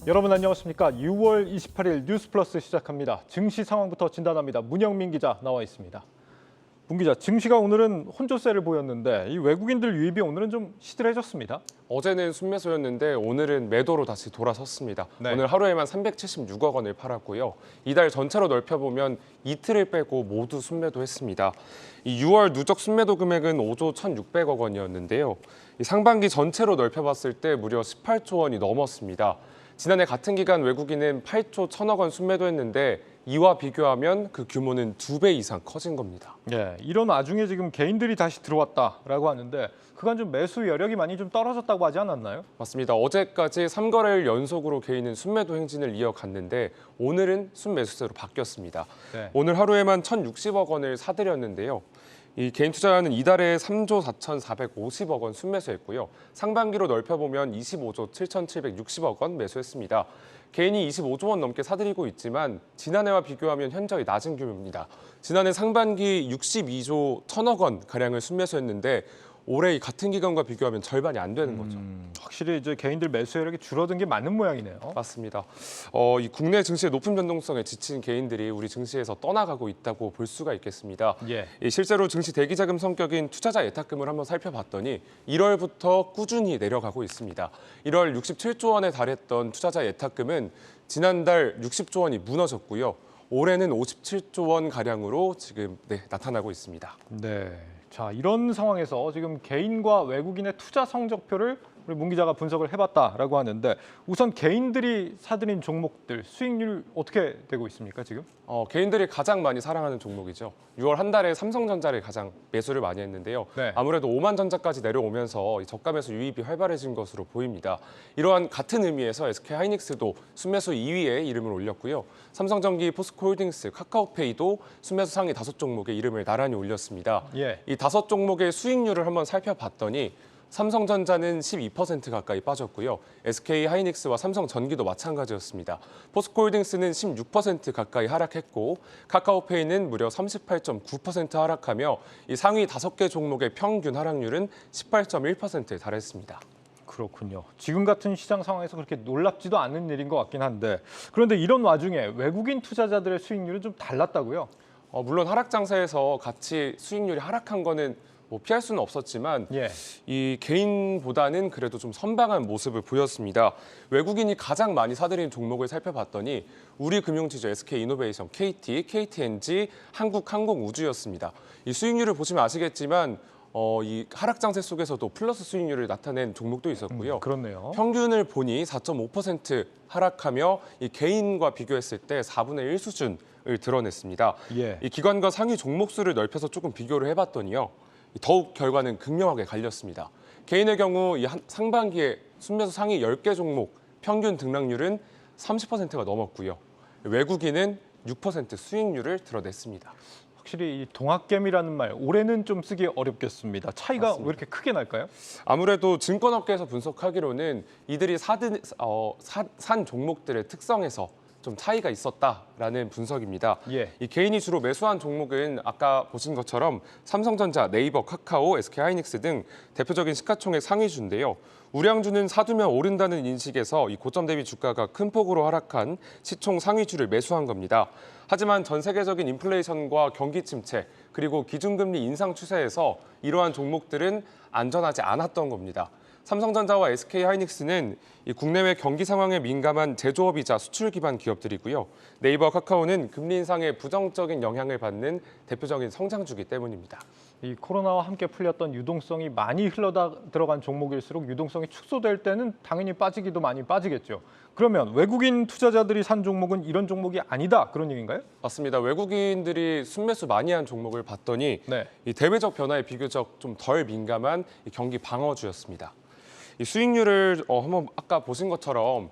여러분 안녕하십니까? 6월 28일 뉴스플러스 시작합니다. 증시 상황부터 진단합니다. 문영민 기자 나와 있습니다. 문 기자, 증시가 오늘은 혼조세를 보였는데 이 외국인들 유입이 오늘은 좀 시들해졌습니다. 어제는 순매수였는데 오늘은 매도로 다시 돌아섰습니다. 네. 오늘 하루에만 376억 원을 팔았고요. 이달 전체로 넓혀보면 이틀을 빼고 모두 순매도했습니다. 이 6월 누적 순매도 금액은 5조 1,600억 원이었는데요. 이 상반기 전체로 넓혀봤을 때 무려 18조 원이 넘었습니다. 지난해 같은 기간 외국인은 8조 1,000억 원 순매도했는데 이와 비교하면 그 규모는 2배 이상 커진 겁니다. 예, 이런 와중에 지금 개인들이 다시 들어왔다라고 하는데 그간 좀 매수 여력이 많이 좀 떨어졌다고 하지 않았나요? 맞습니다. 어제까지 3거래일 연속으로 개인은 순매도 행진을 이어갔는데 오늘은 순매수세로 바뀌었습니다. 네. 오늘 하루에만 1,060억 원을 사들였는데요. 이 개인 투자자는 이달에 3조 4,450억 원 순매수했고요. 상반기로 넓혀보면 25조 7,760억 원 매수했습니다. 개인이 25조 원 넘게 사들이고 있지만 지난해와 비교하면 현저히 낮은 규모입니다. 지난해 상반기 62조 1,000억 원 가량을 순매수했는데 올해 같은 기간과 비교하면 절반이 안 되는 거죠. 확실히 이제 개인들 매수 여력이 줄어든 게 맞는 모양이네요. 맞습니다. 이 국내 증시의 높은 변동성에 지친 개인들이 우리 증시에서 떠나가고 있다고 볼 수가 있겠습니다. 예. 실제로 증시 대기자금 성격인 투자자 예탁금을 한번 살펴봤더니 1월부터 꾸준히 내려가고 있습니다. 1월 67조 원에 달했던 투자자 예탁금은 지난달 60조 원이 무너졌고요. 올해는 57조 원 가량으로 지금 나타나고 있습니다. 네. 자, 이런 상황에서 지금 개인과 외국인의 투자 성적표를 우리 문 기자가 분석을 해봤다라고 하는데 우선 개인들이 사들인 종목들 수익률 어떻게 되고 있습니까 지금? 개인들이 가장 많이 사랑하는 종목이죠. 6월 한 달에 삼성전자를 가장 매수를 많이 했는데요. 네. 아무래도 오만전자까지 내려오면서 저가 매수 유입이 활발해진 것으로 보입니다. 이러한 같은 의미에서 SK하이닉스도 순매수 2위에 이름을 올렸고요. 삼성전기, 포스코홀딩스, 카카오페이도 순매수 상위 5종목에 이름을 나란히 올렸습니다. 예. 이 5종목의 수익률을 한번 살펴봤더니 삼성전자는 12% 가까이 빠졌고요. SK하이닉스와 삼성전기도 마찬가지였습니다. 포스코홀딩스는 16% 가까이 하락했고 카카오페이는 무려 38.9% 하락하며 이 상위 5개 종목의 평균 하락률은 18.1%에 달했습니다. 그렇군요. 지금 같은 시장 상황에서 그렇게 놀랍지도 않은 일인 것 같긴 한데 그런데 이런 와중에 외국인 투자자들의 수익률은 좀 달랐다고요? 물론 하락 장세에서 같이 수익률이 하락한 거는 피할 수는 없었지만 예. 이 개인보다는 그래도 좀 선방한 모습을 보였습니다. 외국인이 가장 많이 사들인 종목을 살펴봤더니 우리 금융지주 SK이노베이션, KT, KTNG, 한국항공우주였습니다. 이 수익률을 보시면 아시겠지만 이 하락 장세 속에서도 플러스 수익률을 나타낸 종목도 있었고요. 그렇네요. 평균을 보니 4.5% 하락하며 이 개인과 비교했을 때 4분의 1 수준을 드러냈습니다. 예. 이 기관과 상위 종목 수를 넓혀서 조금 비교를 해봤더니요. 더욱 결과는 극명하게 갈렸습니다. 개인의 경우 이 상반기에 순매수 상위 10개 종목 평균 등락률은 30%가 넘었고요. 외국인은 6% 수익률을 드러냈습니다. 확실히 이 동학개미라는 말 올해는 좀 쓰기 어렵겠습니다. 차이가 맞습니다. 왜 이렇게 크게 날까요? 아무래도 증권업계에서 분석하기로는 이들이 산 종목들의 특성에서 좀 차이가 있었다라는 분석입니다. 예. 이 개인이 주로 매수한 종목은 아까 보신 것처럼 삼성전자, 네이버, 카카오, SK하이닉스 등 대표적인 시가총액 상위주인데요. 우량주는 사두면 오른다는 인식에서 이 고점 대비 주가가 큰 폭으로 하락한 시총 상위주를 매수한 겁니다. 하지만 전 세계적인 인플레이션과 경기 침체 그리고 기준금리 인상 추세에서 이러한 종목들은 안전하지 않았던 겁니다. 삼성전자와 SK하이닉스는 이 국내외 경기 상황에 민감한 제조업이자 수출 기반 기업들이고요. 네이버, 카카오는 금리 인상의 부정적인 영향을 받는 대표적인 성장주기 때문입니다. 이 코로나와 함께 풀렸던 유동성이 많이 들어간 종목일수록 유동성이 축소될 때는 당연히 빠지기도 많이 빠지겠죠. 그러면 외국인 투자자들이 산 종목은 이런 종목이 아니다 그런 얘기인가요? 맞습니다. 외국인들이 순매수 많이 한 종목을 봤더니 네. 이 대외적 변화에 비교적 좀 덜 민감한 이 경기 방어주였습니다. 이 수익률을 한번 아까 보신 것처럼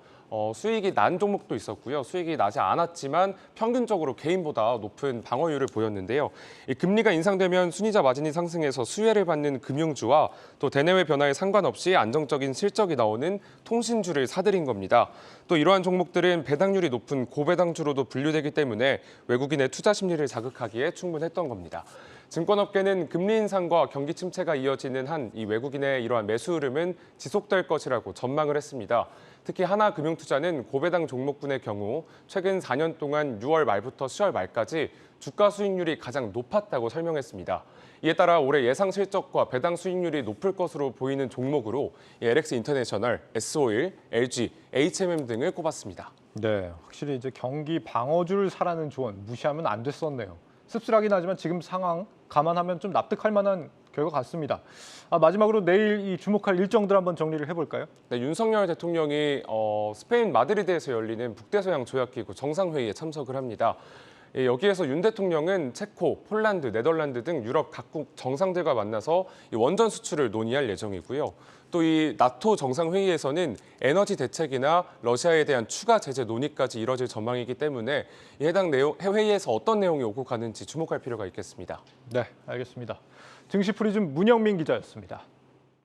수익이 난 종목도 있었고요. 수익이 나지 않았지만 평균적으로 개인보다 높은 방어율을 보였는데요. 이 금리가 인상되면 순이자 마진이 상승해서 수혜를 받는 금융주와 또 대내외 변화에 상관없이 안정적인 실적이 나오는 통신주를 사들인 겁니다. 또 이러한 종목들은 배당률이 높은 고배당주로도 분류되기 때문에 외국인의 투자 심리를 자극하기에 충분했던 겁니다. 증권업계는 금리 인상과 경기 침체가 이어지는 한 이 외국인의 이러한 매수 흐름은 지속될 것이라고 전망을 했습니다. 특히 하나금융투자는 고배당 종목군의 경우 최근 4년 동안 6월 말부터 10월 말까지 주가 수익률이 가장 높았다고 설명했습니다. 이에 따라 올해 예상 실적과 배당 수익률이 높을 것으로 보이는 종목으로 LX 인터내셔널, S-오일, LG, HMM 등을 꼽았습니다. 네, 확실히 이제 경기 방어주를 사라는 조언 무시하면 안 됐었네요. 씁쓸하긴 하지만 지금 상황 감안하면 좀 납득할 만한 결과 같습니다. 마지막으로 내일 이 주목할 일정들 한번 정리를 해볼까요? 네, 윤석열 대통령이 스페인 마드리드에서 열리는 북대서양 조약기구 정상회의에 참석을 합니다. 여기에서 윤 대통령은 체코, 폴란드, 네덜란드 등 유럽 각국 정상들과 만나서 원전 수출을 논의할 예정이고요. 또 이 나토 정상회의에서는 에너지 대책이나 러시아에 대한 추가 제재 논의까지 이뤄질 전망이기 때문에 해당 회의에서 어떤 내용이 오고 가는지 주목할 필요가 있겠습니다. 네, 알겠습니다. 증시 프리즘 문영민 기자였습니다.